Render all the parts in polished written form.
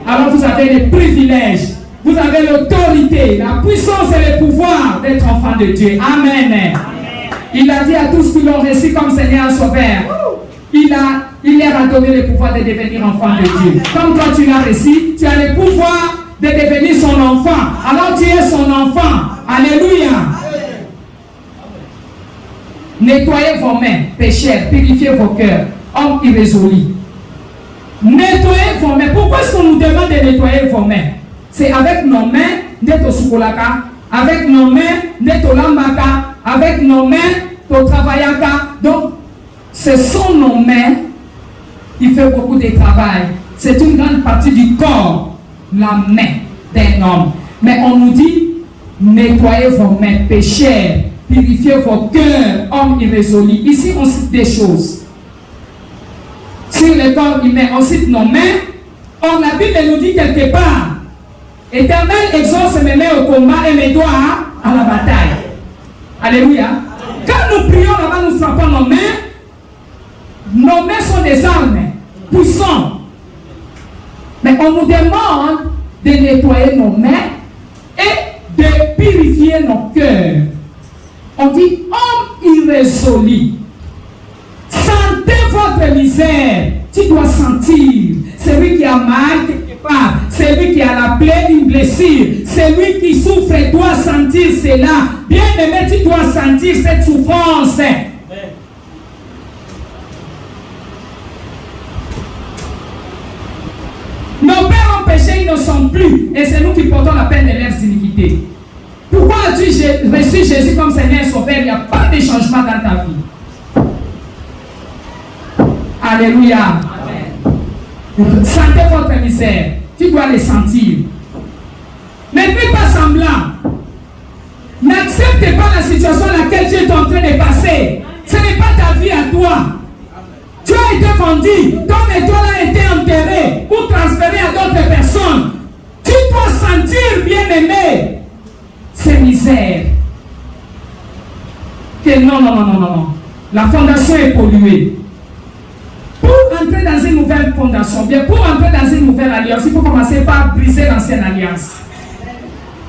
Alors vous avez les privilèges, vous avez l'autorité, la puissance et le pouvoir d'être enfant de Dieu. Amen. Amen. Il a dit à tous qui l'ont reçu comme Seigneur Sauveur, il leur a donné le pouvoir de devenir enfant de Dieu. Comme toi tu l'as reçu, tu as le pouvoir de devenir son enfant. Alors tu es son enfant. Alléluia. Nettoyez vos mains, pécheurs, purifiez vos cœurs, hommes irrésolus. Nettoyez vos mains. Pourquoi est-ce qu'on nous demande de nettoyer vos mains? C'est avec nos mains, neto sukolaka, avec nos mains, neto lambaka, avec nos mains, to travaillaka. Donc, ce sont nos mains qui font beaucoup de travail. C'est une grande partie du corps, la main d'un homme. Mais on nous dit, nettoyez vos mains, pécheurs, purifiez vos cœurs, hommes irrésolus. Ici, on cite des choses. Sur le corps humain, on cite nos mains. Or, la Bible nous dit quelque part, Éternel exauce mes mains au combat et mes doigts à la bataille. Alléluia. Quand nous prions là-bas, nous frappons nos mains sont des armes puissantes. Mais on nous demande de nettoyer nos mains et de purifier nos cœurs. On dit homme irrésolu. Sentez votre misère. Tu dois sentir. Celui qui a mal quelque part, celui qui a la plaie, une blessure, celui qui souffre doit sentir cela. Bien aimé, tu dois sentir cette souffrance. Nos pères ont péché, ils ne sont plus. Et c'est nous qui portons la peine de leurs iniquités. Pourquoi as-tu reçu Jésus comme Seigneur et Sauveur? Il n'y a pas de changement dans ta vie. Alléluia. Amen. Sentez votre misère. Tu dois le sentir. Ne fais pas semblant. N'accepte pas la situation à laquelle tu es en train de passer. Ce n'est pas ta vie à toi. Tu as été vendu. Ton étoile a été enterrée pour transférer à d'autres personnes. Tu dois sentir, bien-aimé, ces misères. Que non. La fondation est polluée. Pour entrer dans une nouvelle fondation, bien, pour entrer dans une nouvelle alliance, il faut commencer par briser l'ancienne alliance.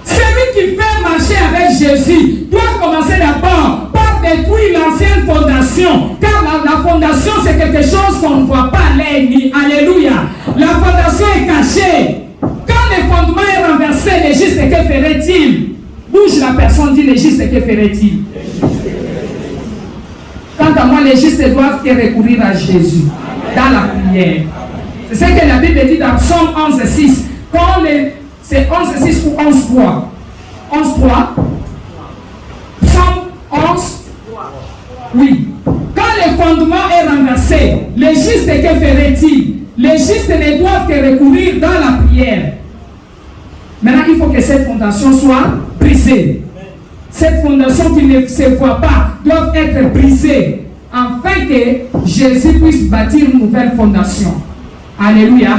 Celui qui fait marcher avec Jésus doit commencer d'abord par détruire l'ancienne fondation. Car la fondation, c'est quelque chose qu'on ne voit pas l'œil ni. Alléluia. La fondation est cachée. Quand le fondement est renversé, le juste, que ferait-il? Bouge la personne, dit le juste, que ferait-il? Quant à moi, les justes doivent recourir à Jésus dans la prière. C'est ce que la Bible dit dans Psaume 11:6. C'est 11:6 ou 11:3. 11:3. Psaume 11. Oui. Quand le fondement est renversé, les justes, que ferait-il? Les justes ne doivent que recourir dans la prière. Maintenant, il faut que cette fondation soit brisée. Cette fondation qui ne se voit pas doit être brisée afin que Jésus puisse bâtir une nouvelle fondation. Alléluia.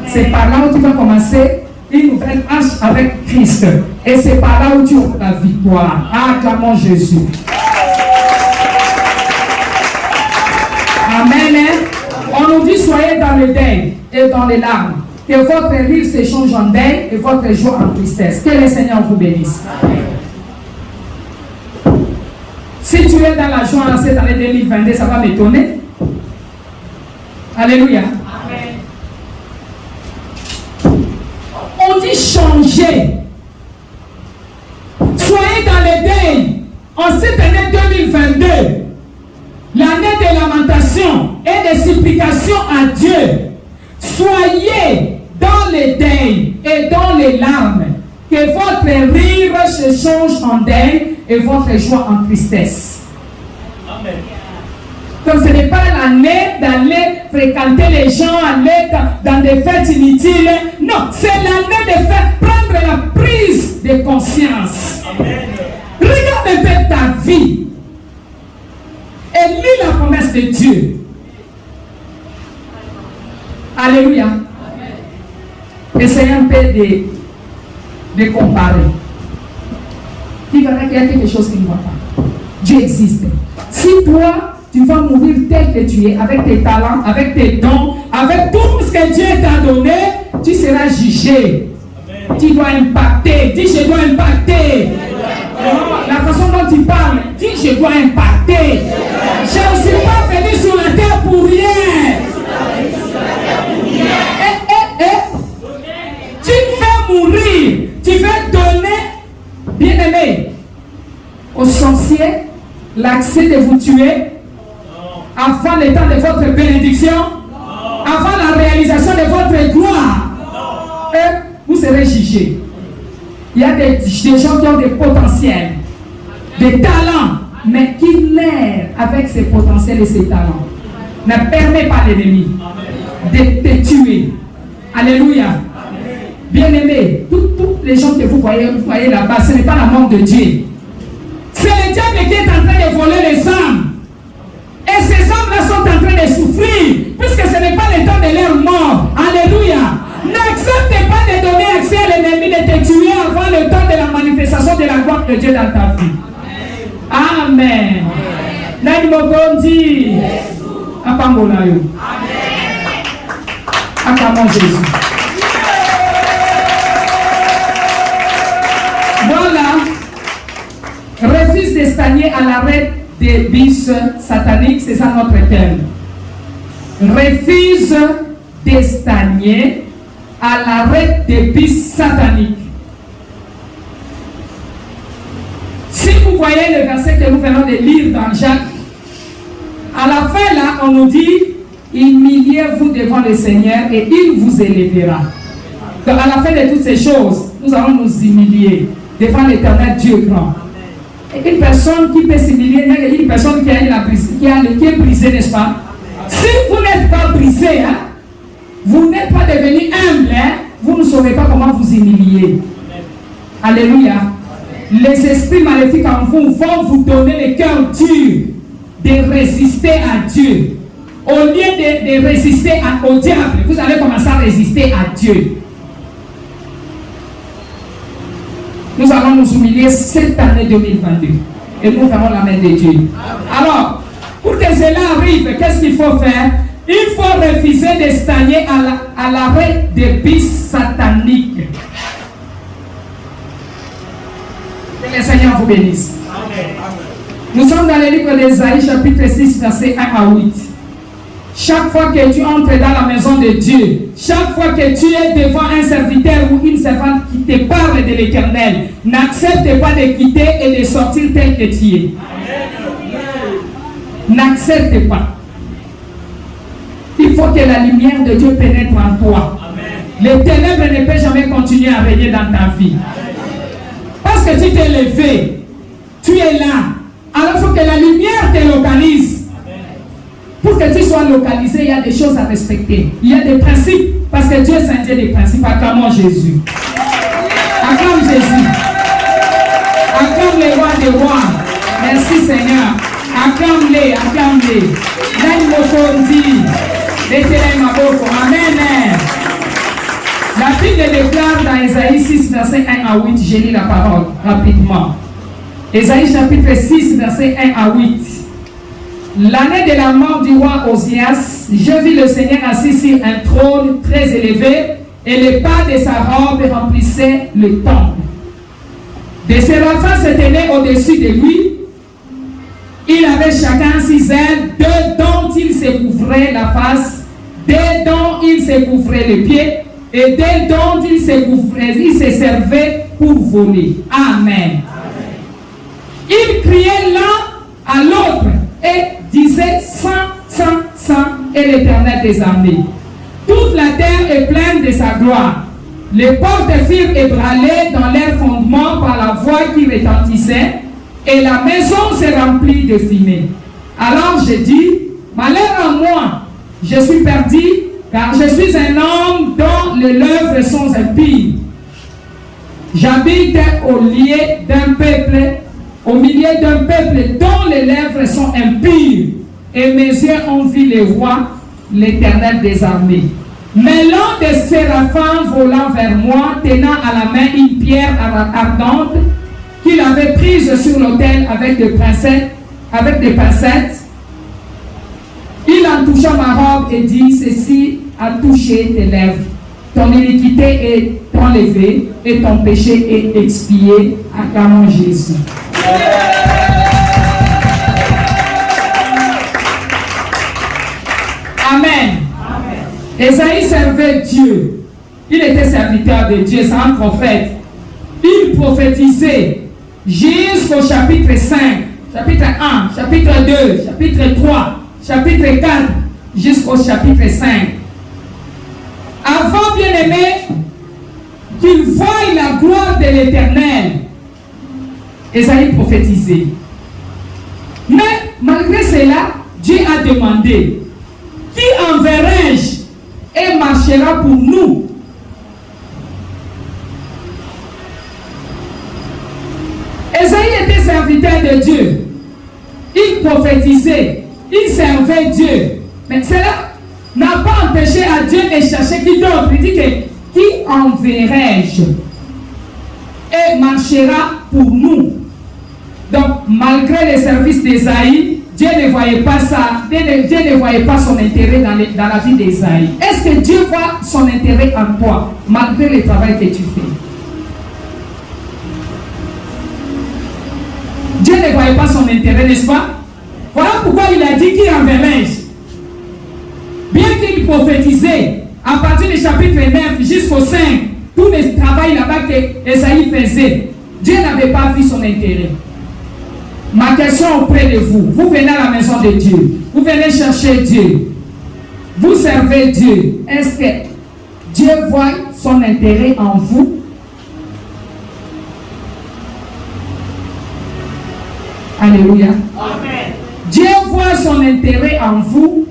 C'est par là où tu vas commencer une nouvelle marche avec Christ. Et c'est par là où tu auras la victoire. Acclamons Jésus. Amen. On nous dit soyez dans le deuil et dans les larmes. Que votre rire s'échange en deuil et votre joie en tristesse. Que le Seigneur vous bénisse. Amen. Si tu es dans la joie en cette année 2022, ça va m'étonner. Alléluia. Amen. On dit changer. Soyez dans le deuil. En cette année 2022, l'année de lamentation et de supplication à Dieu. Soyez dans le deuil et dans les larmes. Que votre rire se change en deuil et votre joie en tristesse. Amen. Donc ce n'est pas l'année d'aller fréquenter les gens, aller dans des fêtes inutiles. Non, c'est l'année de faire prendre la prise de conscience. Amen. Regarde un peu ta vie et lis la promesse de Dieu. Alléluia. Essayez un peu de comparer. Tu verras qu'il y a quelque chose qui ne va pas. Dieu existe. Si toi, tu vas mourir tel que tu es, avec tes talents, avec tes dons, avec tout ce que Dieu t'a donné, tu seras jugé. Amen. Tu dois impacter. Dis, je dois impacter. La façon dont tu parles, dis, je dois impacter. Je ne suis pas venu sur la terre pour rien. Tu veux mourir, tu veux donner, bien aimé, aux sorciers l'accès de vous tuer avant le temps de votre bénédiction, avant la réalisation de votre gloire. Vous serez jugés. Il y a des gens qui ont des potentiels, des talents, mais qui naissent avec ces potentiels et ces talents. Ne permet pas l'ennemi de te tuer. Alléluia. Bien-aimés, tous les gens que vous voyez là-bas, ce n'est pas la mort de Dieu. C'est le diable qui est en train de voler les âmes. Et ces âmes-là sont en train de souffrir, puisque ce n'est pas le temps de leur mort. Alléluia. N'accepte pas de donner accès à l'ennemi de te tuer avant le temps de la manifestation de la gloire de Dieu dans ta vie. Amen. Nani mokondi. Apamolayo. Acclamons Jésus. Voilà. Refuse de stagner à l'arrêt des bus sataniques, c'est ça notre thème. Refuse de stagner à l'arrêt des bus sataniques. Si vous voyez le verset que nous venons de lire dans Jacques, à la fin là, on nous dit, humiliez-vous devant le Seigneur et il vous élèvera. Donc à la fin de toutes ces choses, nous allons nous humilier devant l'Éternel Dieu grand. Et une personne qui peut s'humilier, il y a une personne qui est brisée, n'est-ce pas? Si vous n'êtes pas brisé, hein, vous n'êtes pas devenu humble, hein, vous ne saurez pas comment vous humilier. Alléluia. Les esprits maléfiques en vous vont vous donner le cœur dur de résister à Dieu. Au lieu de résister au diable, vous allez commencer à résister à Dieu. Nous allons nous humilier cette année 2022. Et nous verrons la main de Dieu. Alors, pour que cela arrive, qu'est-ce qu'il faut faire? Il faut refuser de stagner à l'arrêt des bus sataniques. Que le Seigneur vous bénisse. Amen. Nous sommes dans le livre d'Ésaïe, chapitre 6, verset 1 à 8. Chaque fois que tu entres dans la maison de Dieu, chaque fois que tu es devant un serviteur ou une servante qui te parle de l'Éternel, n'accepte pas de quitter et de sortir tel que tu es. N'accepte pas. Il faut que la lumière de Dieu pénètre en toi. Les ténèbres ne peuvent jamais continuer à régner dans ta vie. Parce que tu t'es levé, tu es là. Alors il faut que la lumière te localise. Pour que tu sois localisé, il y a des choses à respecter. Il y a des principes. Parce que Dieu est un Dieu des principes. Acclamons Jésus. Acclame Jésus. Acclame les rois des rois. Merci Seigneur. Acclame-les, acclame-les. Amen. La Bible déclare dans Ésaïe 6, verset 1 à 8. Je lis la parole rapidement. Ésaïe chapitre 6, verset 1 à 8. L'année de la mort du roi Osias, je vis le Seigneur assis sur un trône très élevé et les pas de sa robe remplissaient le temple. Des séraphins se tenaient au-dessus de lui. Il avait chacun 6 ailes, 2 dont il se couvrait la face, 2 dont il se couvrait les pieds et 2 dont il se servait pour voler. Amen. Il criait l'un à l'autre et disait Saint est l'Éternel des armées. Toute la terre est pleine de sa gloire. Les portes furent ébranlées dans leur fondement par la voix qui retentissait et la maison se remplit de fumée. Alors je dis, malheur à moi, Je suis perdu, car je suis un homme dont les lèvres sont impies. J'habite au milieu d'un peuple dont les lèvres sont impies, et mes yeux ont vu le roi, l'Éternel des armées. Mais l'un des séraphins volant vers moi, tenant à la main une pierre ardente qu'il avait prise sur l'autel avec des pincettes, il en toucha ma robe et dit, ceci a touché tes lèvres. Ton iniquité est enlevée et ton péché est expié. Acclamons Jésus. Amen. Ésaïe servait Dieu. Il était serviteur de Dieu, c'est un prophète. Il prophétisait jusqu'au chapitre 5, chapitre 1, chapitre 2, chapitre 3, chapitre 4, jusqu'au chapitre 5. Avant, bien aimé, qu'il voie la gloire de l'Éternel, Ésaïe prophétisait. Mais malgré cela, Dieu a demandé, qui enverrai-je et marchera pour nous? Ésaïe était serviteur de Dieu. Il prophétisait, il servait Dieu. Mais cela n'a pas empêché à Dieu de chercher qui d'autre. Il dit que qui enverrai-je et marchera pour nous? Donc, malgré les services d'Ésaïe, Dieu ne voyait pas ça. Dieu ne voyait pas son intérêt dans la vie d'Ésaïe. Est-ce que Dieu voit son intérêt en toi, malgré le travail que tu fais? Dieu ne voyait pas son intérêt, n'est-ce pas? Voilà pourquoi il a dit, qui enverrai-je? Bien qu'il prophétisait, à partir du chapitre 9 jusqu'au 5, tout le travail là-bas que Ésaïe faisait, Dieu n'avait pas vu son intérêt. Ma question auprès de vous, vous venez à la maison de Dieu, vous venez chercher Dieu, vous servez Dieu, est-ce que Dieu voit son intérêt en vous? Alléluia. Amen. Dieu voit son intérêt en vous.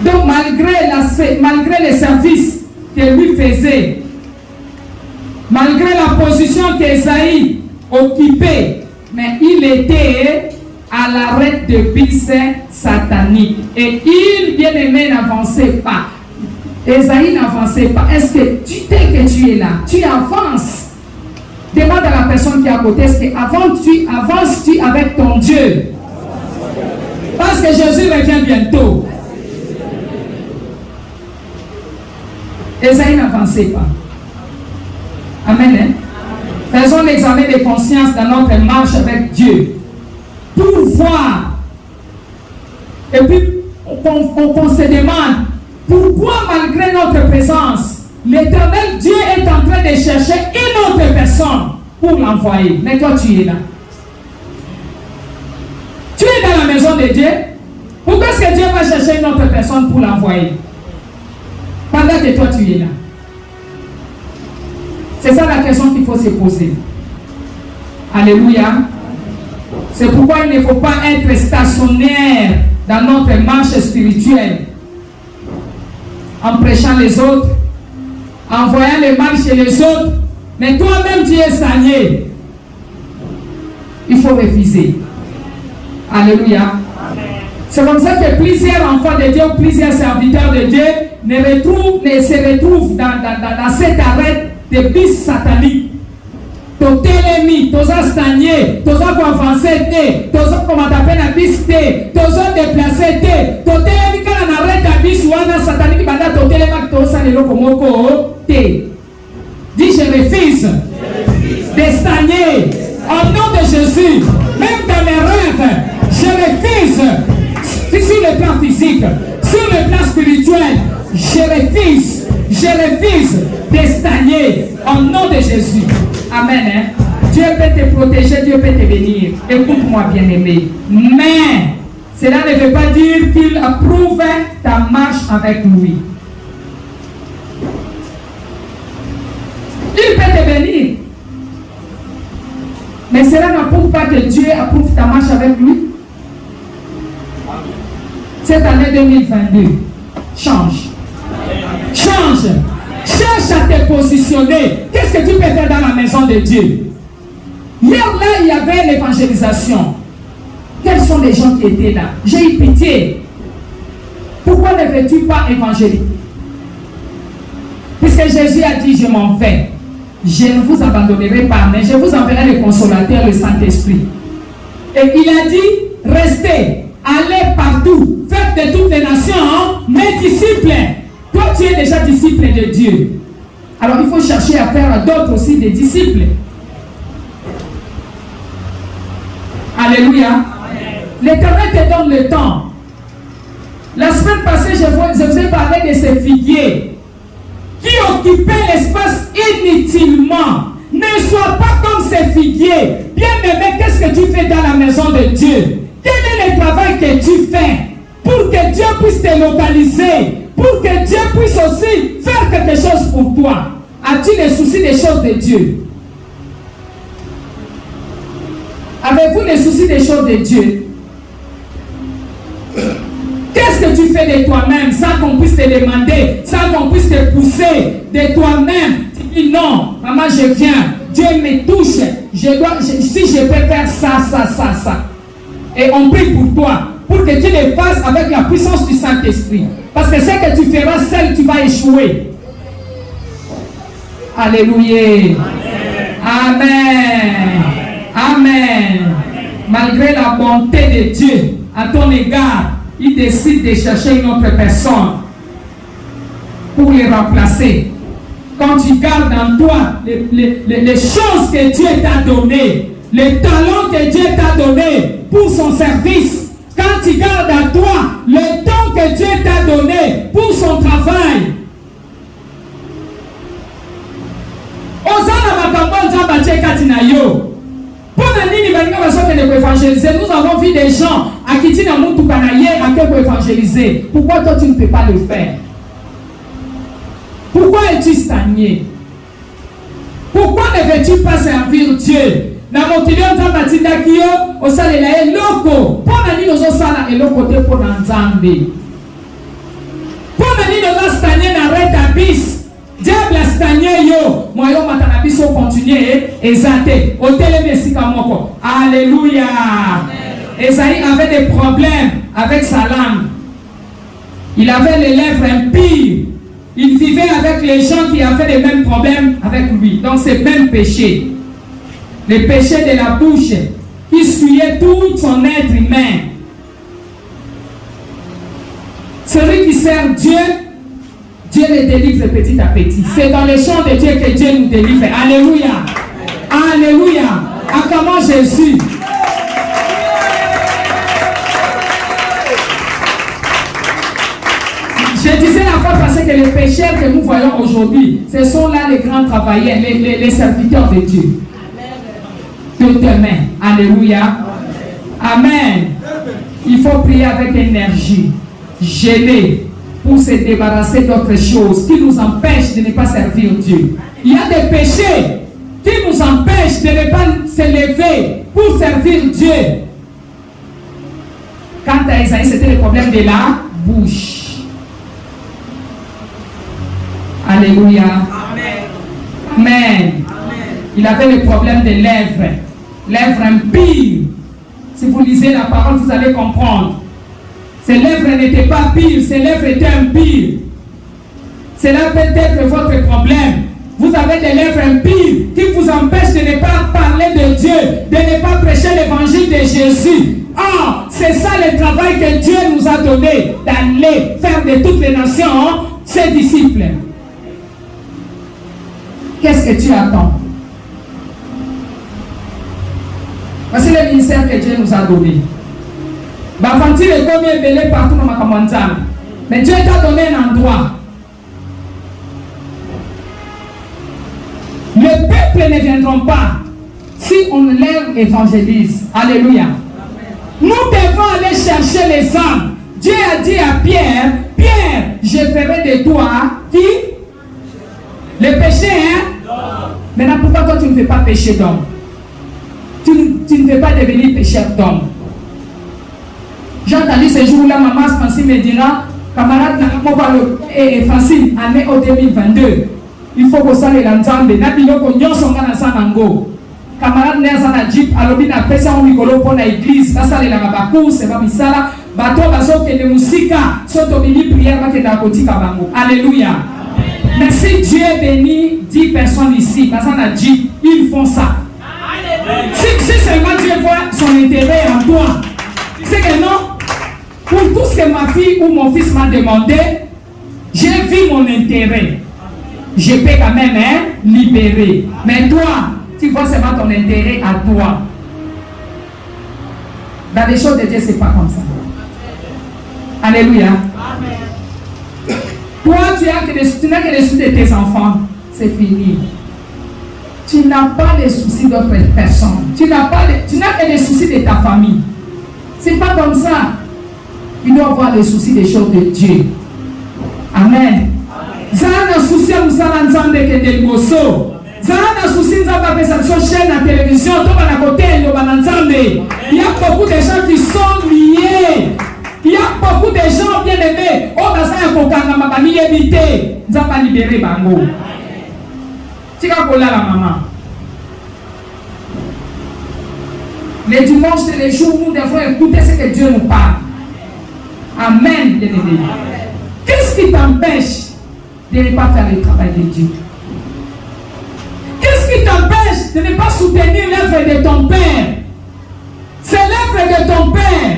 Donc malgré les services que lui faisait, malgré la position qu'Ésaïe occupait, mais il était à l'arrêt de bis satanique. Et il, bien aimé, n'avançait pas. Ésaïe n'avançait pas. Est-ce que tu sais que tu es là? Tu avances. Demande à la personne qui est à côté, est-ce que avances-tu avec ton Dieu? Parce que Jésus revient bientôt. Ésaïe n'avançait pas. Amen. Hein? Faisons l'examen de conscience dans notre marche avec Dieu. Pour voir. Et puis, on se demande, pourquoi malgré notre présence, l'Éternel Dieu est en train de chercher une autre personne pour l'envoyer. Mais toi, tu es là. Tu es dans la maison de Dieu. Pourquoi est-ce que Dieu va chercher une autre personne pour l'envoyer? Pendant que toi, tu es là. C'est ça la question qu'il faut se poser. Alléluia. C'est pourquoi il ne faut pas être stationnaire dans notre marche spirituelle. En prêchant les autres, en voyant le mal chez les autres, mais toi-même tu es stagné. Il faut refuser. Alléluia. C'est comme ça que plusieurs enfants de Dieu, plusieurs serviteurs de Dieu ne se retrouvent dans cet arrêt de bis satanique. Totelemi, toza stagné, toza avancer, toza comment t'appelles la bis, toza déplacer, totelemi quand on arrête la bis ou un satanique, banda totelema toza le lokomoko, dis je refuse de stagner au nom de Jésus, même dans mes rêves, je refuse. Sur le plan physique, sur le plan spirituel, je refuse de stagner au nom de Jésus. Amen. Hein? Dieu peut te protéger, Dieu peut te bénir. Écoute-moi, bien-aimé. Mais cela ne veut pas dire qu'il approuve ta marche avec lui. Il peut te bénir. Mais cela n'approuve pas que Dieu approuve ta marche avec lui. Cette année 2022, change. Change. Cherche à te positionner. Qu'est-ce que tu peux faire dans la maison de Dieu? Hier, là, il y avait l'évangélisation. Quels sont les gens qui étaient là? J'ai eu pitié. Pourquoi ne veux-tu pas évangéliser? Puisque Jésus a dit, je m'en vais. Je ne vous abandonnerai pas, mais je vous enverrai le consolateur, le Saint-Esprit. Et il a dit, restez, allez partout, faites de toutes les nations mes disciples. Toi, tu es déjà disciple de Dieu. Alors, il faut chercher à faire à d'autres aussi des disciples. Alléluia. L'Éternel te donne le temps. La semaine passée, je vous ai parlé de ces figuiers qui occupaient l'espace inutilement. Ne sois pas comme ces figuiers. Bien-aimé, qu'est-ce que tu fais dans la maison de Dieu? Quel est le travail que tu fais pour que Dieu puisse te localiser, pour que Dieu puisse aussi faire quelque chose pour toi? As-tu les soucis des choses de Dieu? Avez-vous les soucis des choses de Dieu? Qu'est-ce que tu fais de toi-même sans qu'on puisse te demander, sans qu'on puisse te pousser de toi-même? Tu dis non, maman, je viens, Dieu me touche, si je peux faire ça. Et on prie pour toi, pour que tu le fasses avec la puissance du Saint-Esprit. Parce que ce que tu feras seul, tu vas échouer. Alléluia. Amen. Amen. Malgré la bonté de Dieu à ton égard, il décide de chercher une autre personne pour les remplacer. Quand tu gardes en toi les choses que Dieu t'a données, les talents que Dieu t'a donnés pour son service, quand tu gardes à toi le temps que Dieu t'a donné pour son travail, nous avons vu des gens à qui tu n'as pas évangéliser. Pourquoi toi tu ne peux pas le faire? Pourquoi es-tu stagné? Pourquoi ne veux-tu pas servir Dieu? Na mokili nzambatinda kiyo osalela eloko pona nini ozosala eloko te pona nzambe. Pona nini ozostagné na reta bis diable a stagné yo moyo matana biso continuer ezate otelemi esika moko. Alléluia. Esaïe avait des problèmes avec sa langue. Il avait les lèvres impies. Il vivait avec les gens qui avaient les mêmes problèmes avec lui. Donc c'est le même péché. Le péché de la bouche qui souillait tout son être humain. Celui qui sert Dieu, Dieu le délivre petit à petit. C'est dans le champ de Dieu que Dieu nous délivre. Alléluia. Alléluia. Acclamons Jésus. Je disais la fois passée que les pécheurs que nous voyons aujourd'hui, ce sont là les grands travailleurs, les serviteurs de Dieu. De demain. Alléluia. Amen. Il faut prier avec énergie, gêner, pour se débarrasser d'autres choses qui nous empêchent de ne pas servir Dieu. Il y a des péchés qui nous empêchent de ne pas se lever pour servir Dieu. Quant à Isaïe, c'était le problème de la bouche. Alléluia. Amen. Amen. Il avait le problème des lèvres. Lèvres impies. Si vous lisez la parole, vous allez comprendre. Ses lèvres n'étaient pas pires, ses lèvres étaient impies. C'est là peut-être votre problème. Vous avez des lèvres impies qui vous empêchent de ne pas parler de Dieu, de ne pas prêcher l'évangile de Jésus. Ah, c'est ça le travail que Dieu nous a donné, d'aller faire de toutes les nations ses disciples. Qu'est-ce que tu attends? Voici le ministère que Dieu nous a donné. Bafanti est comme belé partout dans ma campagne. Mais Dieu t'a donné un endroit. Le peuple ne viendront pas si on leur évangélise. Alléluia. Nous devons aller chercher les âmes. Dieu a dit à Pierre, Pierre, je ferai de toi qui? Le péché, hein? Maintenant, pourquoi toi tu ne fais pas pécher d'homme? Tu ne veux pas devenir pécheur d'homme. J'ai entendu ce jour-là, maman Francine me dira, camarade, et Francine, année au 2022, il faut que ça les l'ensemble. N'abilo qu'on y a son gars dans sa mango. Camarade, n'est pas un jeep, alors bien après ça, on rigolo pour l'église, là ça les labacours, c'est pas misala, bateau, bateau, que les musiques sont au milieu prière, que la côté kabango. Alléluia. Mais si Dieu bénit 10 personnes ici, parce qu'on a dit, ils font ça. Si seulement Dieu voit son intérêt en toi, c'est que non, pour tout ce que ma fille ou mon fils m'a demandé, j'ai vu mon intérêt. Je peux quand même libérer. Mais toi, tu vois seulement ton intérêt à toi. Dans les choses de Dieu, ce n'est pas comme ça. Alléluia. Amen. Toi, tu n'as que les soucis de tes enfants. C'est fini. Tu n'as pas les soucis d'autres personnes. Tu n'as que les soucis de ta famille. Ce n'est pas comme ça. Tu dois avoir les soucis des choses de Dieu. Amen. Zana souci à nous ensemble que des mosso. Zana souci nous avons fait cette chaîne à télévision. Tout va à côté il y a beaucoup de gens qui sont liés. Il y a beaucoup de gens bien aimés. Oh, dans ça, il faut qu'on m'a pas évité. Nous avons libéré Bango. Tu vas coller la maman. Les dimanches, c'est les jours où nous devons écouter ce que Dieu nous parle. Amen, bien aimé. Qu'est-ce qui t'empêche de ne pas faire le travail de Dieu? Qu'est-ce qui t'empêche de ne pas soutenir l'œuvre de ton Père? C'est l'œuvre de ton Père.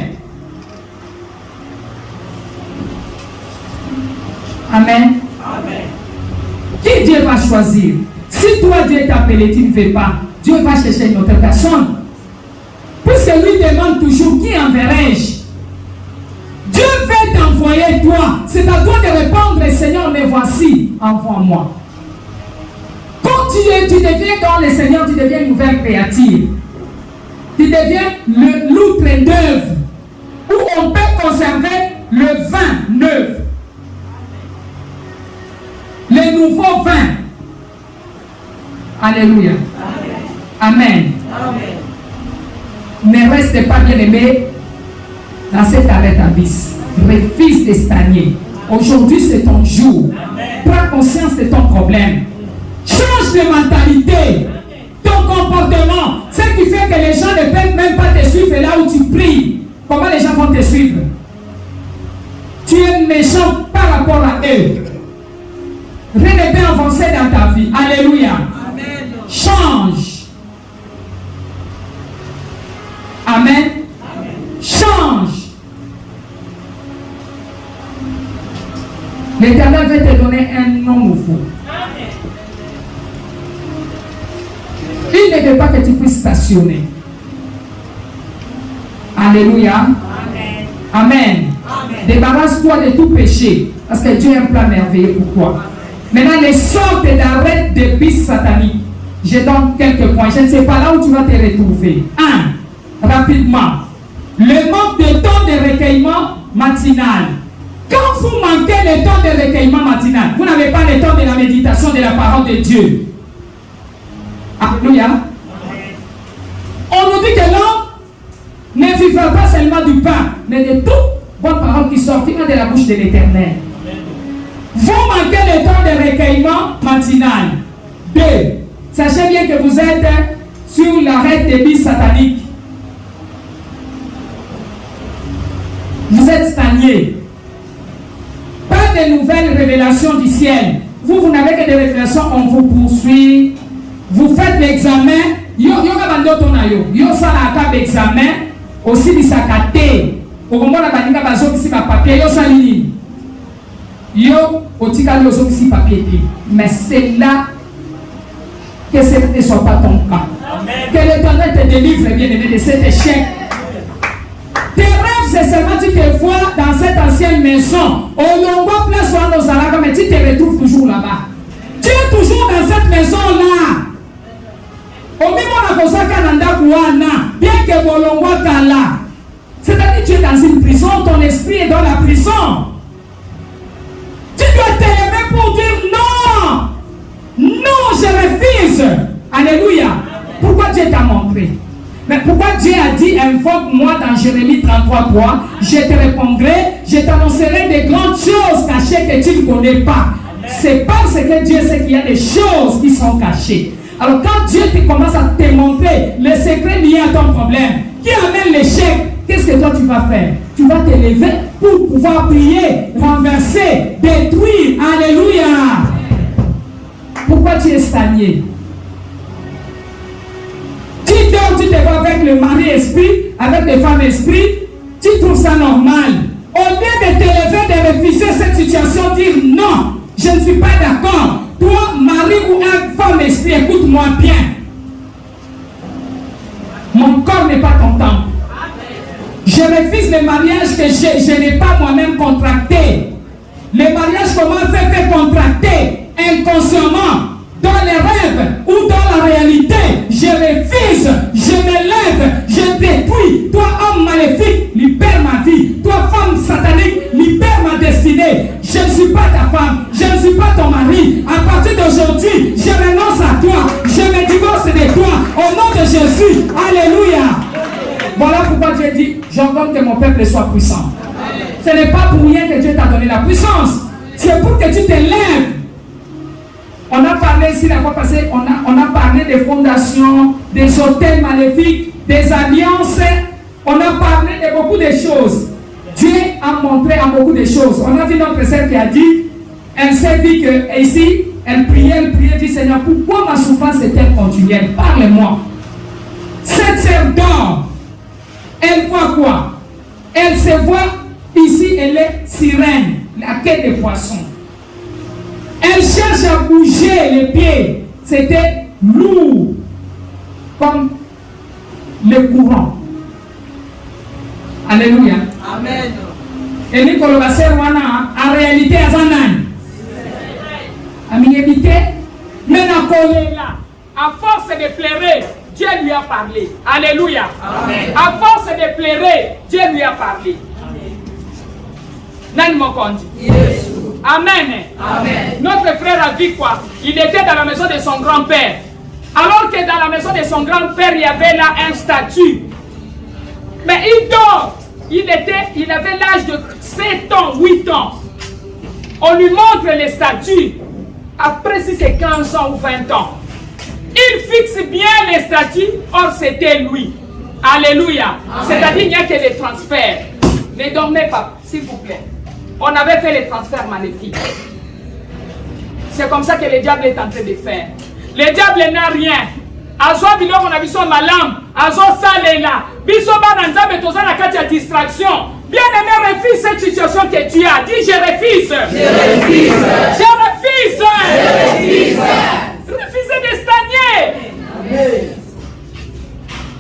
Amen. Amen. Qui Dieu va choisir? Si toi Dieu t'a appelé, tu ne fais pas, Dieu va chercher une autre personne. Puisque lui demande toujours, qui enverrai-je? Dieu veut t'envoyer toi. C'est à toi de répondre, Seigneur, me voici, envoie-moi. Quand tu deviens dans le Seigneur, tu deviens une nouvelle créature. Tu deviens l'outre d'œuvre où on peut conserver le vin neuf. Le nouveau vin. Alléluia. Amen. Amen. Ne reste pas bien aimé dans cette arrêt abysse. Refuse de stagner. Aujourd'hui, c'est ton jour. Prends conscience de ton problème. Change de mentalité. Ton comportement. Ce qui fait que les gens ne peuvent même pas te suivre là où tu pries. Comment les gens vont te suivre? Tu es méchant par rapport à eux. Rien ne peut avancer dans ta vie. Alléluia. Amen. Change. Amen. Amen. Change. L'Éternel va te donner un nom nouveau. Amen. Il ne veut pas que tu puisses stationner. Alléluia. Amen. Amen. Amen. Débarrasse-toi de tout péché. Parce que Dieu a un plan merveilleux pour toi. Maintenant, les sortes d'arrêts de bis sataniques. Je donne quelques points. Je ne sais pas là où tu vas te retrouver. 1. Rapidement. Le manque de temps de recueillement matinal. Quand vous manquez le temps de recueillement matinal, vous n'avez pas le temps de la méditation de la parole de Dieu. Alléluia. On nous dit que l'homme ne vivra pas seulement du pain, mais de toute bonne parole qui sortira de la bouche de l'Éternel. Vous manquez le temps de recueillement matinal. 2. Sachez bien que vous êtes sur l'arrêt des bis sataniques. Vous êtes stagné. Pas de nouvelles révélations du ciel. Vous n'avez que des révélations, on vous poursuit. Vous faites l'examen. Yo ça la table examen. Aussi du sakate. Au moment où la baninga bazo qui va papier yo salini. Yo otika le ozo qui papier. Mais c'est là que ce ne soit pas ton cas. Que l'Éternel te délivre bien aimé de cet échec. Tes rêves, c'est seulement tu te vois dans cette ancienne maison. Au Longo place ou nos Zalaka, mais tu te retrouves toujours là-bas. Tu es toujours dans cette maison-là. Au même moment, bien que Bolongo est là. C'est-à-dire que tu es dans une prison, ton esprit est dans la prison. Tu dois te lever pour dire non. Non, je refuse. Alléluia. Pourquoi Dieu t'a montré? Mais pourquoi Dieu a dit invoque-moi dans Jérémie 33:3? Je te répondrai, je t'annoncerai des grandes choses cachées que tu ne connais pas. C'est parce que Dieu sait qu'il y a des choses qui sont cachées. Alors quand Dieu commence à te montrer les secrets liés à ton problème, qui amène l'échec, qu'est-ce que toi tu vas faire? Tu vas te lever pour pouvoir prier, renverser, détruire. Alléluia. Pourquoi tu es stagné? Tu dors, tu te vois avec le mari esprit, avec les femmes esprit, tu trouves ça normal. Au lieu de te lever, de refuser cette situation, dire non, je ne suis pas d'accord. Toi, mari ou une femme esprit, écoute-moi bien. Mon corps n'est pas ton temple. Je refuse le mariage que je n'ai pas moi-même contracté. Le mariage, comment fait contracter inconsciemment, dans les rêves ou dans la réalité. Je refuse, je me lève, je détruis. Toi, homme maléfique, libère ma vie. Toi, femme satanique, libère ma destinée. Je ne suis pas ta femme, je ne suis pas ton mari. À partir d'aujourd'hui, je renonce à toi. Je me divorce de toi. Au nom de Jésus, alléluia. Voilà pourquoi Dieu dit, j'ordonne que mon peuple soit puissant. Ce n'est pas pour rien que Dieu t'a donné la puissance. C'est pour que tu te lèves. On a parlé ici la fois passée, on a parlé des fondations, des hôtels maléfiques, des alliances. On a parlé de beaucoup de choses. Dieu a montré à beaucoup de choses. On a vu notre sœur qui a dit, elle s'est dit que ici, elle priait, dit Seigneur, pourquoi ma souffrance est-elle continuelle? Parle-moi. Cette sœur dort. Elle voit quoi? Elle se voit ici, elle est sirène, la quai des poissons. Elle cherche à bouger les pieds. C'était lourd, comme le courant. Alléluia. Amen. Et Nicolas Basserwana, en réalité, à Zanan. Amigébité, mais là, à force de pleurer, Dieu lui a parlé. Alléluia. Amen. À force de pleurer, Dieu lui a parlé. Nan Mokondi. Yes. Amen. Amen. Notre frère a dit quoi? Il était dans la maison de son grand-père. Alors que dans la maison de son grand-père, il y avait là un statut. Mais il dort. Il avait l'âge de 7 ans, 8 ans. On lui montre les statuts. Après, si c'est 15 ans ou 20 ans. Il fixe bien les statuts. Or, c'était lui. Alléluia. C'est-à-dire, il n'y a que les transferts. Ne dormez pas, s'il vous plaît. On avait fait les transferts maléfiques. C'est comme ça que le diable est en train de faire. Le diable n'a rien. Azo biloko on a vu son malam. Azo salela. Biso bananza betoza na kati ya distraction. Bien aimé, refuse cette situation que tu as. Dis je refuse. Je refuse. Je refuse. Je refuse. Refusez de stagner.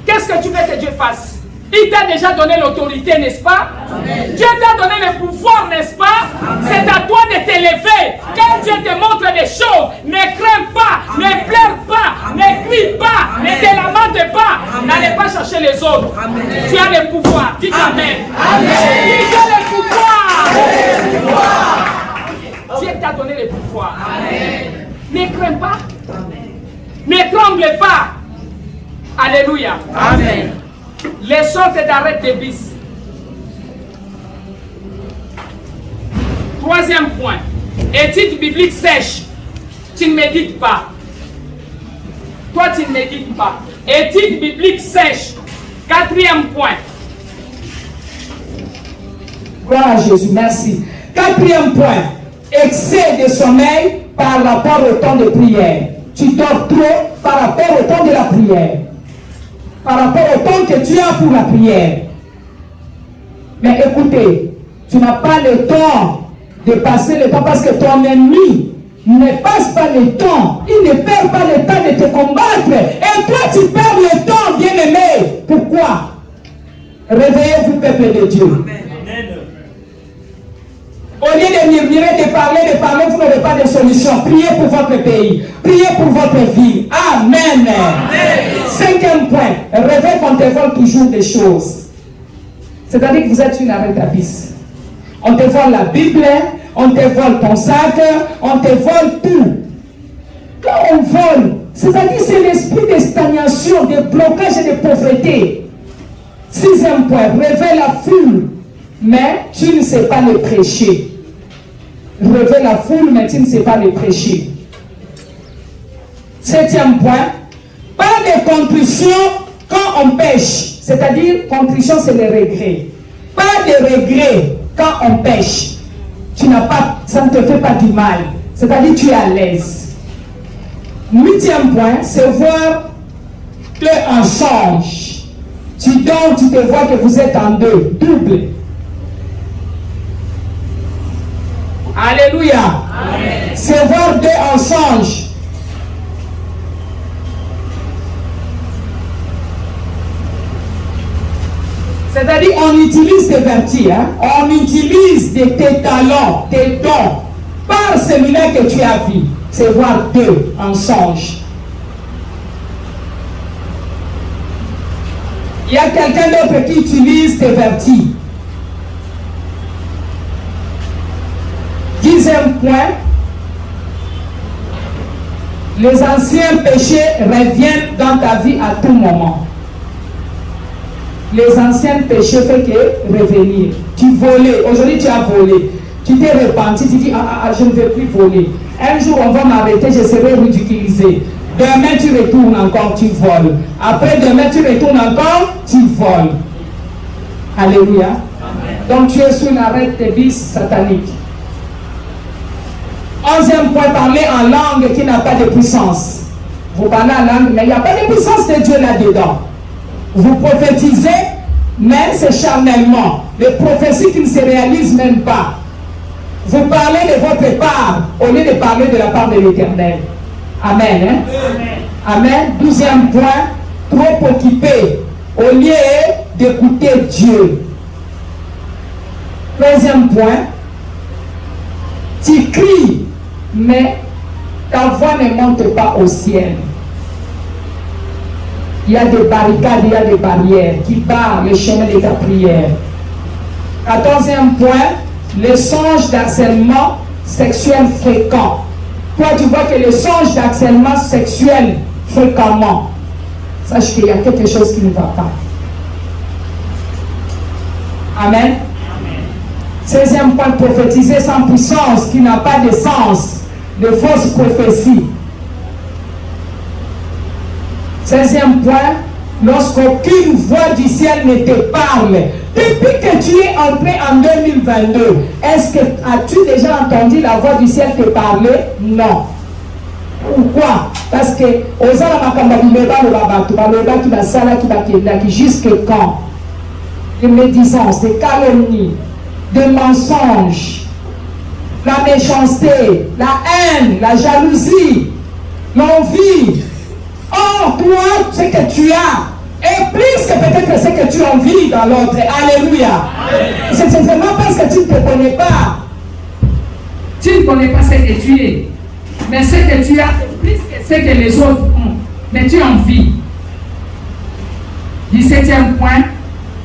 Qu'est-ce que tu veux que Dieu fasse? Il t'a déjà donné l'autorité, n'est-ce pas? Amen. Dieu t'a donné le pouvoir, n'est-ce pas? C'est à toi de t'élever. Quand Dieu te montre des choses, ne crains pas, Amen. Ne pleure pas, Amen. Ne crie pas, Amen. Ne te lamente pas, n'allez pas chercher les autres. Amen. Tu as le pouvoir. Dis Amen. Amen. Tu as le pouvoir. Amen. Dieu t'a donné le pouvoir. Amen. Ne crains pas. Amen. Ne tremble pas. Alléluia. Amen. Les sortes d'arrêt de bis. Troisième point. Étude biblique sèche. Tu ne médites pas. Toi, tu ne médites pas. Étude biblique sèche. Quatrième point. Gloire à Jésus, merci. Quatrième point. Excès de sommeil par rapport au temps de prière. Tu dors trop par rapport au temps de la prière. Par rapport au temps que tu as pour la prière. Mais écoutez, tu n'as pas le temps de passer le temps parce que ton ennemi ne passe pas le temps. Il ne perd pas le temps de te combattre. Et toi, tu perds le temps, bien-aimé. Pourquoi? Réveillez-vous, peuple de Dieu. Amen. Au lieu de murmurer, de parler, vous n'aurez pas de solution. Priez pour votre pays. Priez pour votre vie. Amen. Amen. Cinquième point. Réveille qu'on te vole toujours des choses. C'est-à-dire que vous êtes une arrête à bis. On te vole la Bible, on te vole ton sac, on te vole tout. Quand on vole, C'est-à-dire c'est l'esprit de stagnation, de blocage et de pauvreté. 6e point, révèle la foule, mais tu ne sais pas le prêcher. Révèle la foule, mais tu ne sais pas le prêcher. 7e point, pas de contrition quand on pêche. C'est-à-dire, contrition, c'est le regret. Pas de regret quand on pêche. Tu n'as pas, ça ne te fait pas du mal. C'est-à-dire, tu es à l'aise. 8e point, c'est voir un songe. Tu te vois que vous êtes en deux, double. Alléluia. Amen. C'est voir deux en songe. C'est-à-dire, on utilise tes vertus, hein? On utilise tes talents, tes dons. Par celui-là que tu as vu, c'est voir deux en songe. Il y a quelqu'un d'autre qui utilise tes vertus. 10e point, les anciens péchés reviennent dans ta vie à tout moment. Les anciens péchés font que revenir. Tu volais, aujourd'hui tu as volé. Tu t'es repenti, tu dis, je ne vais plus voler. Un jour on va m'arrêter, je serai ridiculisé. Demain tu retournes encore, tu voles. Après demain tu retournes encore, tu voles. Alléluia. Amen. Donc tu es sous l'arrêt de bis satanique. 11e point, parler en langue qui n'a pas de puissance. Vous parlez en langue, mais il n'y a pas de puissance de Dieu là-dedans. Vous prophétisez, mais c'est charnellement. Les prophéties qui ne se réalisent même pas. Vous parlez de votre part au lieu de parler de la part de l'Éternel. Amen. Hein? Amen. 12e point, trop occupé au lieu d'écouter Dieu. 13e point, tu cries, mais ta voix ne monte pas au ciel. Il y a des barricades, il y a des barrières qui barrent le chemin de ta prière. 14e point, le songe d'harcèlement sexuel fréquent. Toi, tu vois que le songe d'harcèlement sexuel fréquemment, sache qu'il y a quelque chose qui ne va pas. Amen. 16e point, prophétiser sans puissance, qui n'a pas de sens, de fausses prophéties. 16e point, lorsqu'aucune voix du ciel ne te parle, depuis que tu es entré en 2022, as-tu déjà entendu la voix du ciel te parler? Non. Pourquoi? Parce que jusque quand? Des médisances, des calomnies, des mensonges, la méchanceté, la haine, la jalousie, l'envie. Or, toi, ce que tu as est plus que peut-être ce que tu envies dans l'autre. Alléluia. C'est simplement parce que tu ne te connais pas. Tu ne connais pas ce que tu es. Mais ce que tu as est plus que ce que les autres ont. Mais tu envies. 17e point,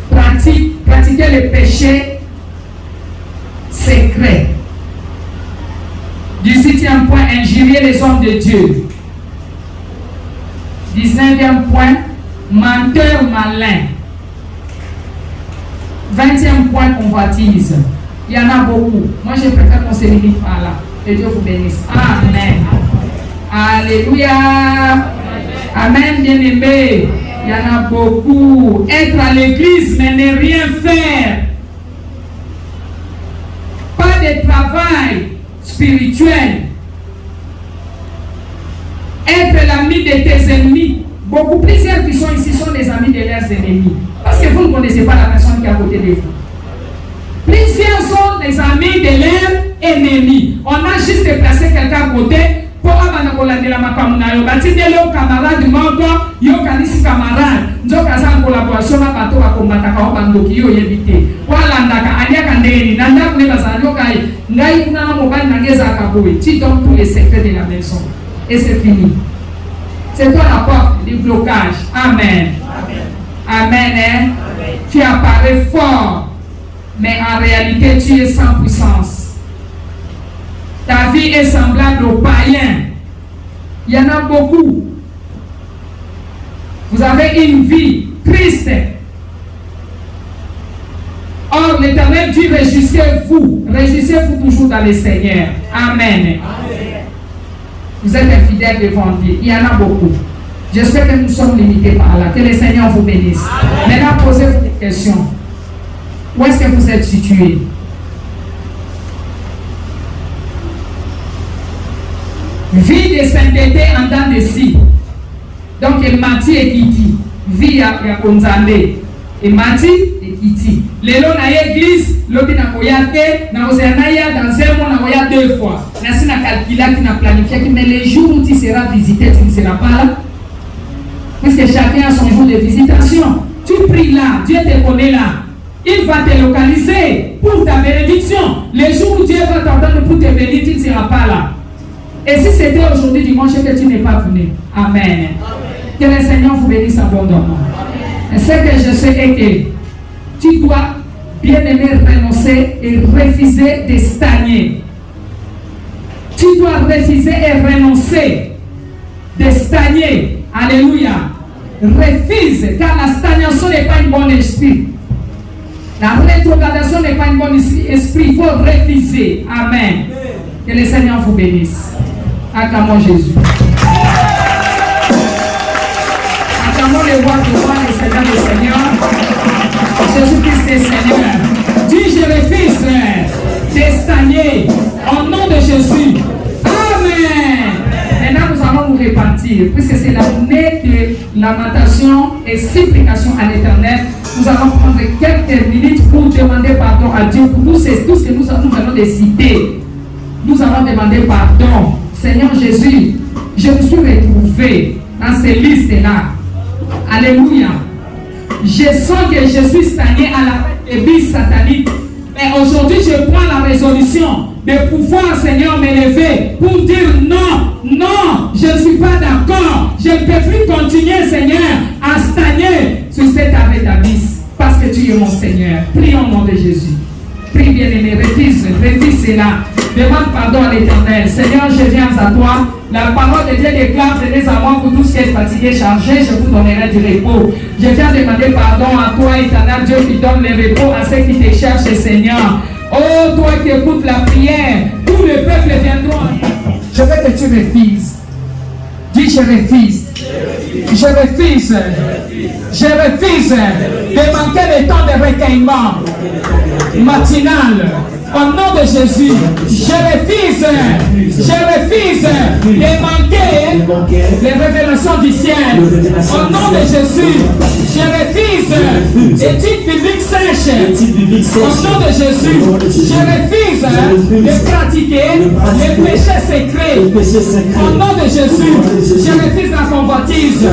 pratiquer le péché secret. 18e point, injurier les hommes de Dieu. 19e point, menteur malin. 20e point, convoitise. Il y en a beaucoup. Moi, je préfère qu'on se limite par là. Que Dieu vous bénisse. Amen. Alléluia. Amen, bien-aimé. Il y en a beaucoup. Être à l'église, mais ne rien faire. Pas de travail spirituel. Être l'ami de tes ennemis. Beaucoup plusieurs qui sont ici sont les amis de leurs ennemis. Parce que vous ne connaissez pas la personne qui est à côté de vous. Plusieurs sont les amis de leurs ennemis. On a juste placé quelqu'un à côté pour avoir de la makamuna. Yo batidele au camarade moko, yo kanisi camarade. Njoka za collaboration na bato ba kombata ka bandoki yo yebite. Wala ndaka aliaka ndeni, nanda kuneba za nyoka ngai kuna na mobali nangeza akaboy. Tu donnes tous les secrets de la maison. Et c'est fini. C'est toi la porte du blocage. Amen. Amen. Amen. Hein? Amen. Tu apparais fort, mais en réalité tu es sans puissance. Ta vie est semblable aux païens. Il y en a beaucoup. Vous avez une vie triste. Or, l'Éternel dit, réjouissez-vous toujours dans le Seigneur. Amen. Vous êtes infidèles devant Dieu. Il y en a beaucoup. J'espère que nous sommes limités par là. Que le Seigneur vous bénisse. Maintenant, posez-vous des questions. Où est-ce que vous êtes situé? Vie de sainteté en dents de scie. Donc, il mati et kiti. Vie à Konzambe. Et mati et kiti. Lelo na église, lobi na koyate, na ozenaya dans un mois, na koya 2 fois. Nasi na calcula, tu na planifié, mais les jours où tu seras visité, tu ne seras pas là. Puisque chacun a son jour de visitation. Tu pries là, Dieu te connaît là. Il va te localiser pour ta bénédiction. Les jours où Dieu va t'entendre pour te bénir, tu ne seras pas là. Et si c'était aujourd'hui dimanche que tu n'es pas venu, Amen. Que le Seigneur vous bénisse abondamment. Et ce que je sais est que tu dois bien aimer renoncer et refuser de stagner. Tu dois refuser et renoncer de stagner. Alléluia. Refuse, car la stagnation n'est pas une bonne esprit. La rétrogradation n'est pas une bonne esprit. Il faut refuser. Amen. Que le Seigneur vous bénisse. Acclamons Jésus. Acclamons les voix de roi et Seigneur des Seigneurs. Jésus-Christ est Seigneur. Dis, je refuse de stagner au nom de Jésus. Amen. Maintenant, nous allons nous repartir, puisque c'est la journée de lamentation et supplication à l'Éternel. Nous allons prendre quelques minutes pour demander pardon à Dieu pour tout ce que nous allons décider. Nous allons demander pardon. Seigneur Jésus, je me suis retrouvé dans ces listes-là. Alléluia. Je sens que je suis stagné à la église satanique. Mais aujourd'hui, je prends la résolution de pouvoir, Seigneur, m'élever pour dire non, je ne suis pas d'accord. Je ne peux plus continuer, Seigneur, à stagner sur cet abysse. Parce que tu es mon Seigneur. Prie au nom de Jésus. Prie, bien-aimé, refuse cela. Demande pardon à l'Éternel. Seigneur, je viens à toi. La parole de Dieu déclare, venez à moi pour tous qui êtes fatigués, chargés, je vous donnerai du repos. Je viens demander pardon à toi, Éternel Dieu, qui donne le repos à ceux qui te cherchent, Seigneur. Oh, toi qui écoutes la prière, tout le peuple viendra. Je veux que tu refuses. Dis, je refuse. Je refuse de manquer le temps de recueillement matinal. Au nom de Jésus, je refuse de manquer les révélations du ciel. Au nom de Jésus, je refuse études bibliques sèches. Au nom de Jésus, je refuse de pratiquer les péchés secrets. Au nom de Jésus, je refuse la convoitise. Je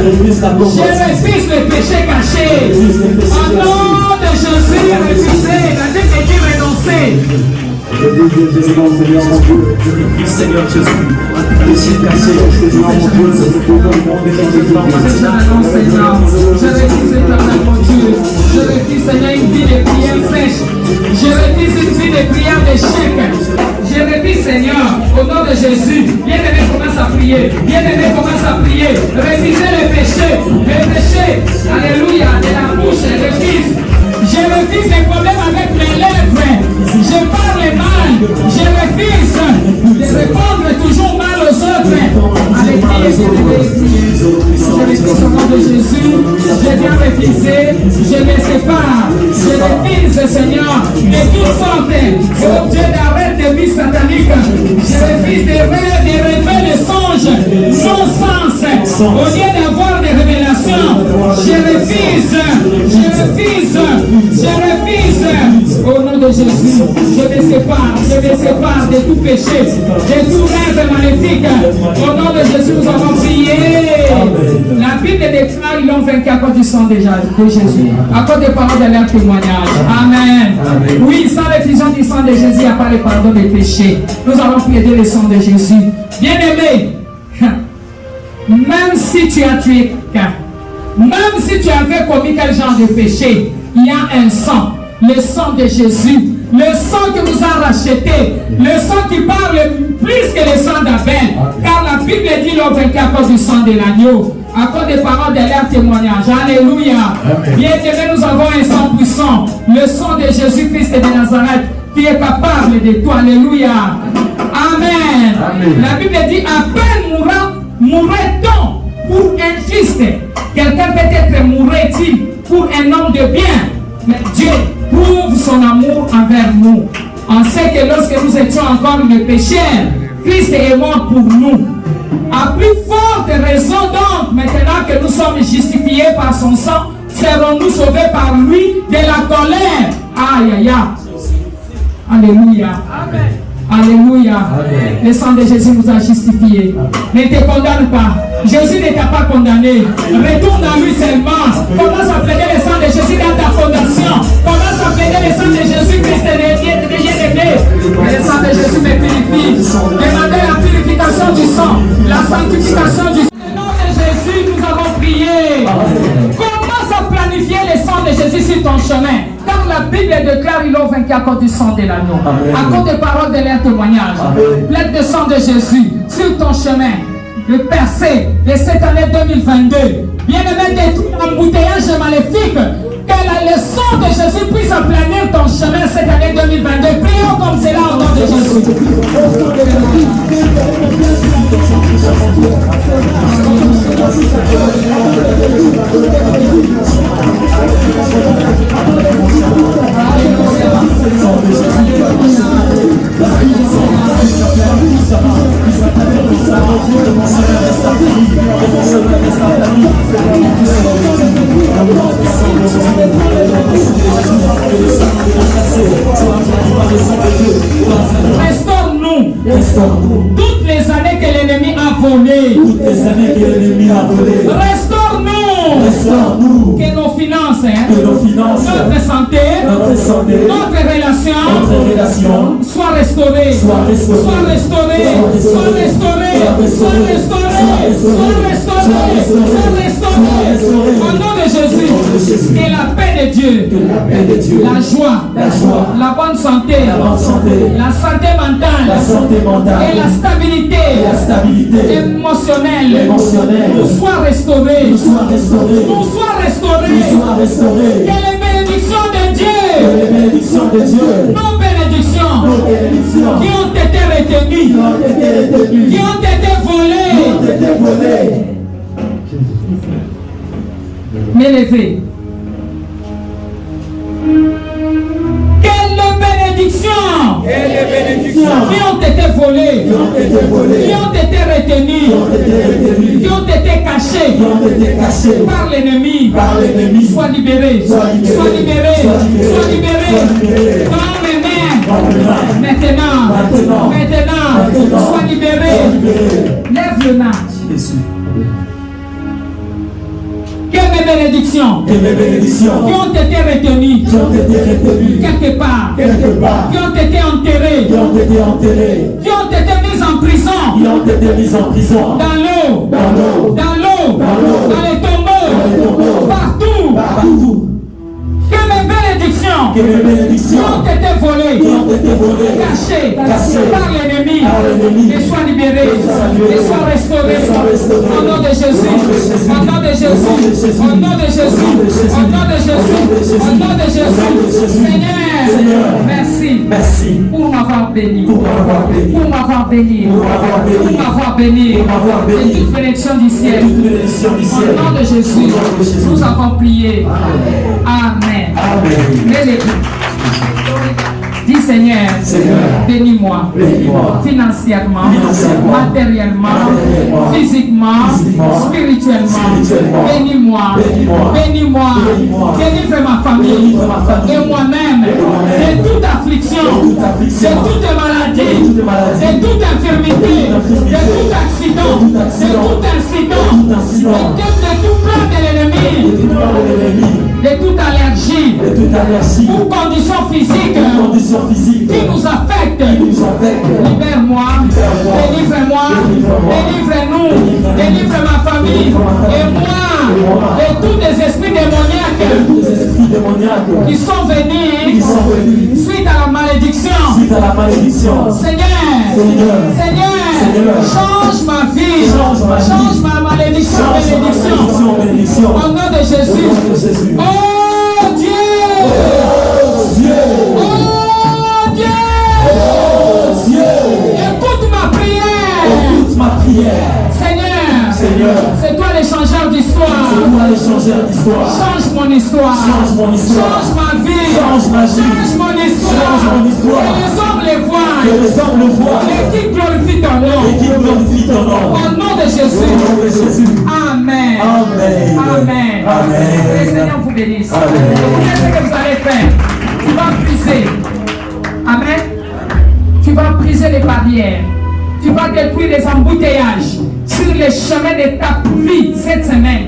refuse le péché caché. Au nom de Jésus, refuser. La Bible dit renoncer. Je refuse, Seigneur mon Dieu, Seigneur Jésus, péché caché, Seigneur mon Dieu, je refuse, éternel mon Dieu, je refuse, Seigneur, une vie de prière sèche, je refuse une vie de prière d'échec, je refuse, Seigneur, au nom de Jésus. Bien-aimé, commence à prier, bien-aimé, commence à prier, refusez le péché, alléluia, de la bouche, je refuse. Je refuse les problèmes avec mes lèvres. Je parle mal. Je refuse de répondre toujours mal aux autres. À l'église, je refuse au nom de Jésus. Je viens refuser. Je me sépare. Je refuse, Seigneur, de toutes sortes d'objets d'arrêt de vie satanique. Je refuse de rêver les songes sans sens. Au lieu d'avoir des révélations, je refuse. Au nom de Jésus, je me sépare de tout péché, de tout rêve maléfique. Au nom de Jésus, nous avons prié. La Bible déclare, ils l'ont vaincu à cause du sang de Jésus, à cause des paroles de leur témoignage. Amen. Oui, sans l'effusion du sang de Jésus, il n'y a pas le pardon des péchés. Nous allons prier le sang de Jésus. Bien-aimé, même si tu as tué quelqu'un, même si tu avais commis quel genre de péché, il y a un sang, le sang de Jésus, le sang qui nous a rachetés, le sang qui parle plus que le sang d'Abel, car la Bible dit l'ont vaincu à cause du sang de l'agneau. à cause des paroles de leur témoignage. Alléluia. Bien-aimés, nous avons un sang puissant, le sang de Jésus-Christ de Nazareth, qui est capable de tout. Alléluia. Amen. La Bible dit, à peine mourrait-on pour un juste. Quelqu'un peut-être mourrait-il pour un homme de bien. Mais Dieu prouve son amour envers nous. On sait que lorsque nous étions encore le pécheur, Christ est mort pour nous. À plus forte raison donc, maintenant que nous sommes justifiés par son sang, serons-nous sauvés par lui de la colère. Aïe, aïe, aïe. Alléluia. Amen. Alléluia. Amen. Le sang de Jésus nous a justifiés. Ne te condamne pas. Jésus ne t'a pas condamné. Retourne à lui seulement. Commence à plaider le sang de Jésus dans ta fondation. Commence à plaider le sang de Jésus-Christ de bien-aimé. Le sang de Jésus me purifie. Demandez la purification du sang, la sanctification du sang. Au nom de Jésus, nous avons prié. Commence à planifier le sang de Jésus sur ton chemin. Car la Bible déclare qu'ils l'ont vaincu à cause du sang de l'agneau, à cause des paroles de leur témoignage. Plaide le sang de Jésus sur ton chemin. Le percé de cette année 2022. Bien-aimé, détruit l'embouteillage maléfique. Que le sang de Jésus puisse aplanir ton chemin cette année 2022. Prions comme cela au nom de Jésus. Restaure-nous. Toutes les années que l'ennemi a volé. Restaure-nous. Que nos finances, notre santé, notre relation soient restaurées. Soient restaurées. Au nom de Jésus. Que la paix de Dieu, la joie, la bonne santé, la santé mentale et la stabilité émotionnelle nous soient restaurées. Que les bénédictions de Dieu, nos bénédictions qui ont été retenues, qui ont été volées, m'élever. Quelles bénédictions qui ont été volées, qui ont été retenues, qui ont été cachées par l'ennemi, soient libérées. Dans mes mains, maintenant, soient libérées. Lève le main. Que mes bénédictions qui ont été retenues quelque part, qui ont été enterrées, qui ont été mises en prison, dans l'eau, dans les tombeaux, partout. Que mes bénédictions qui ont été volées, cachées par l'ennemi, et soient libérées, et soient restaurées. Au nom de Jésus, au nom de Jésus, au nom de Jésus, au nom de Jésus, au nom de Jésus. Seigneur, merci pour m'avoir béni, pour m'avoir béni, de toute bénédiction du ciel. Au nom de Jésus, nous avons prié. Amen. Dis Seigneur, bénis-moi financièrement, matériellement, physiquement, spirituellement. Bénis-moi, délivre ma famille et moi-même de toute affliction, de toute maladie, de toute infirmité, de tout accident, de tout plan de l'ennemi, de toute allergie, ou condition physique qui nous affecte. Libère-moi, délivre-moi, délivre-nous, délivre ma famille et moi de tous les esprits démoniaques qui sont venus suite à la malédiction. Seigneur, Change ma vie. Change ma malédiction, bénédiction. Au nom de Jésus. Oh Dieu. Oh Dieu. Écoute ma prière. Seigneur, c'est toi l'échangeur d'histoire. Change mon histoire. Change ma vie. Change mon histoire. Que les hommes les voient. Et qu'ils glorifient ton nom. Au nom de Jésus. Amen. Que le Seigneur vous bénisse. Qu'est-ce que vous allez faire? Tu vas briser. Amen. Tu vas briser les barrières. Tu vas détruire les embouteillages sur les chemins de ta vie cette semaine.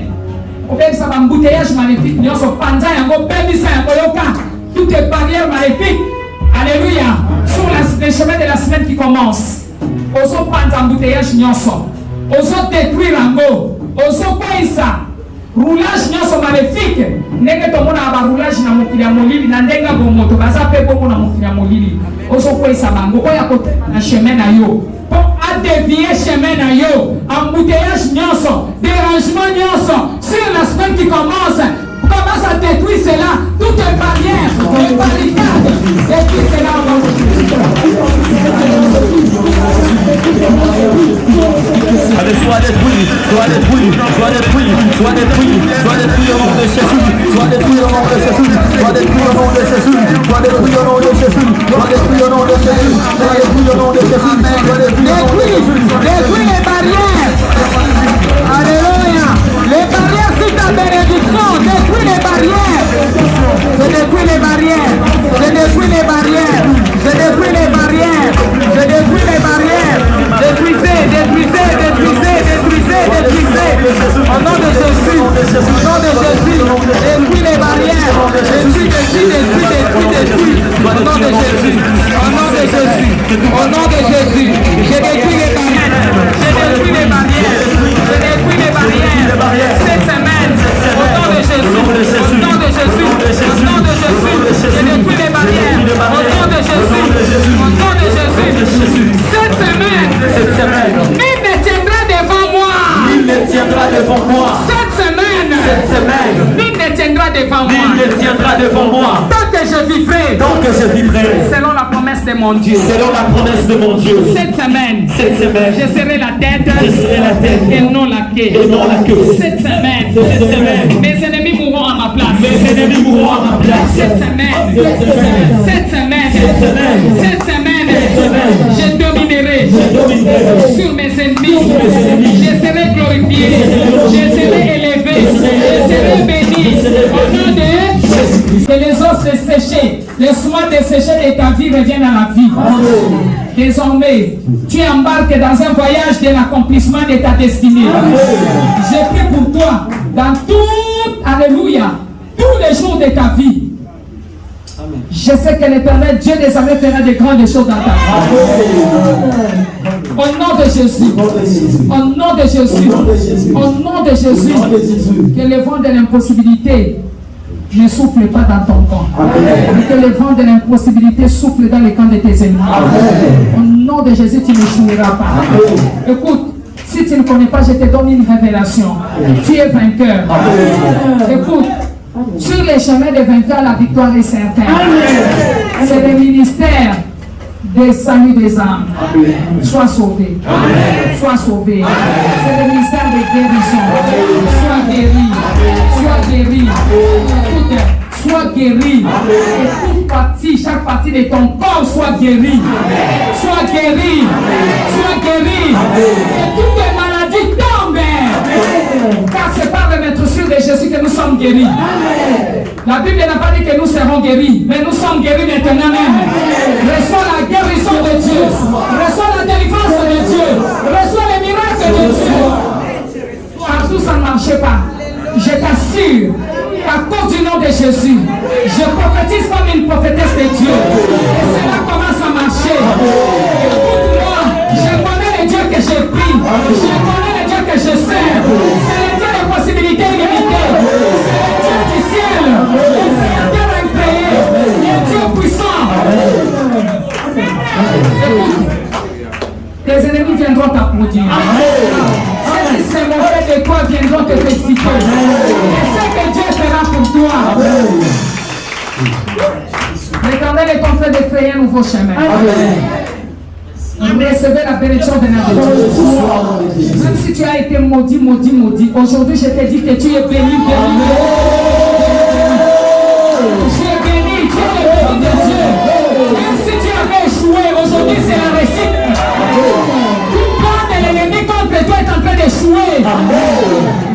Ça va embouteillage maléfique. Toutes les barrières maléfiques. Alléluia. Sur les chemins de la semaine qui commence. Oso panta embouteillage nyonso. Oso détruire ango. Oso koisa. Roulage nyonso maléfique. Nenge to mona ba roulage na mokili ya molili na ndenga bomoto baza pe bomo na mokili ya molili. Oso koisa bango oya kote na chemin na yo. A dévier chemin na yo, embouteillage nyonso, dérangement nyonso, sur la semaine qui commence à détruire cela, toutes les barrières, les barricades, détruire cela. Allez, sois détruit au nom de Jésus, sois détruit au nom de Jésus, sois détruit au nom de Jésus, sois détruit au nom de Jésus, sois détruit au nom de Jésus, sois détruit au nom de Jésus, sois détruit au nom de Jésus. Détruis les barrières. Alléluia. Les barrières sur ta bénédiction, détruis les barrières. Je détruis les barrières. Je détruis les barrières. Je détruis les barrières. Je détruis les barrières. Détruisez. Au nom de Jésus. Au nom de Jésus. Détruis les barrières. Détruis. Au nom de Jésus. Au nom de Jésus. Au nom de Jésus. Je détruis les barrières. Je détruis les barrières. Je détruis les barrières. Cette semaine. Au nom de Jésus. Au nom de Jésus. Au nom de Jésus. Je détruis les barrières. Au nom de Jésus. Au nom de Jésus. Cette semaine. Nul ne tiendra devant moi. Cette semaine. Nul ne tiendra devant moi. Tant que je vivrai. Selon la promesse de mon Dieu. Cette semaine. Je serai la tête. Et non la queue. Cette semaine. Mes ennemis mourront à ma place. Cette semaine. Je dominerai sur mes ennemis. Je serai glorifié. Je serai élevé. Je serai béni. Au nom de Jésus. Que les os desséchés, les soins desséchés de ta vie reviennent à la vie. Désormais, tu embarques dans un voyage de l'accomplissement de ta destinée. J'ai pris pour toi dans tout, alléluia, tous les jours de ta vie. Je sais que l'Éternel Dieu des armées fera de grandes choses dans ta vie. Au nom de Jésus. Au nom de Jésus. Au nom de Jésus. Que le vent de l'impossibilité ne souffle pas dans ton camp. Que le vent de l'impossibilité souffle dans les camps de tes ennemis. Au nom de Jésus, tu ne jouiras pas. Écoute, si tu ne connais pas, je te donne une révélation. Tu es vainqueur. Écoute, sur les chemins des vainqueurs, la victoire est certaine. C'est le ministère des saluts des âmes. Sois sauvé. Sois sauvé. C'est le ministère de guérison. Sois guéri. Sois guéri. Écoute, sois guéri. Et toute partie, chaque partie de ton corps soit guérie. Sois guéri. Sois guéri. Et toutes les maladies tombent. Car c'est par le maître sûr de Jésus que nous sommes guéris. La Bible n'a pas dit que nous serons guéris, mais nous sommes guéris maintenant même. Reçois la guérison de Dieu. Reçois la délivrance de Dieu. Reçois les miracles de Dieu. Partout ça ne marchait pas. Je t'assure qu'à cause du nom de Jésus, je prophétise comme une prophétesse de Dieu. Et cela commence à marcher. Écoute-moi, je connais le Dieu que je prie. Je connais le Dieu que je sers. C'est le Dieu des possibilités illimitées. C'est le Dieu du ciel. Le Créateur incréé. Le Dieu puissant. viendront t'applaudir. Ceux qui se moquaient de toi viendront te féliciter. Et ce que Dieu fera pour toi. L'Éternel est en train de créer un nouveau chemin. Vous recevez la bénédiction de notre Dieu. Même si tu as été maudit, aujourd'hui je te dis que tu es béni, béni. Tu es béni, tu es béni de Dieu. Même si tu avais échoué, aujourd'hui c'est la réussite. Tout plan de l'ennemi contre toi est en train d'échouer.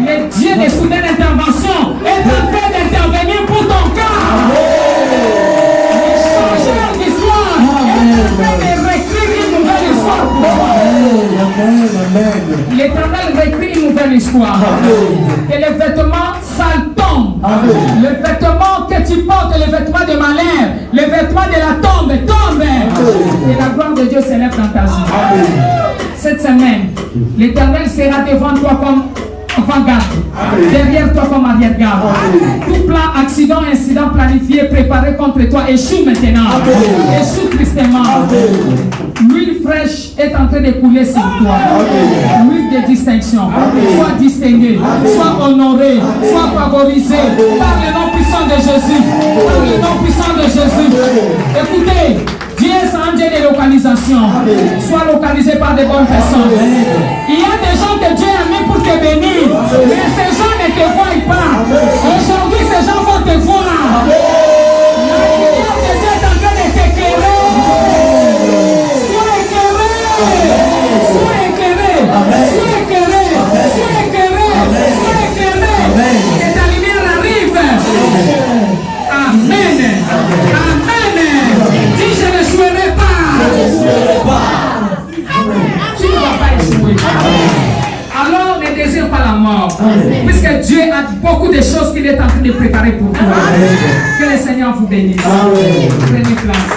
Le Dieu de soudaine intervention est en train d'intervenir pour ton cas. Le changeur d'histoire est en train de réécrire une nouvelle histoire. L'Éternel réécrit une nouvelle histoire. Que les vêtements sales tombent. Le vêtement que tu portes, le vêtement de malheur, le vêtement de la tombe, tombe. Et la gloire de Dieu s'élève dans ta vie. Cette semaine, l'Éternel sera devant toi comme avant-garde, derrière toi comme arrière-garde. Tout plan, accident, incident planifié, préparé contre toi, échoue maintenant. Échoue tristement. L'huile fraîche est en train de couler sur toi. L'huile de distinction. Sois distingué, sois honoré, sois favorisé par le nom puissant de Jésus. Par le nom puissant de Jésus. Écoutez, Dieu est un Dieu de localisation. Sois localisé par de bonnes personnes. Il y a des gens que Dieu a mis pour te bénir. Mais ces gens ne te voient pas. Aujourd'hui, ces gens vont te voir. La lumière de Dieu est en train de t'éclairer. Sois éclairé. Sois éclairé. Sois éclairé. Sois éclairé. Sois éclairé. Et ta lumière arrive. Amen. Amen. Dis, je ne jouerai pas. Tu ne vas pas échouer. Alors ne désire pas la mort. Puisque Dieu a beaucoup de choses qu'il est en train de préparer pour toi. Que le Seigneur vous bénisse. Prenez place.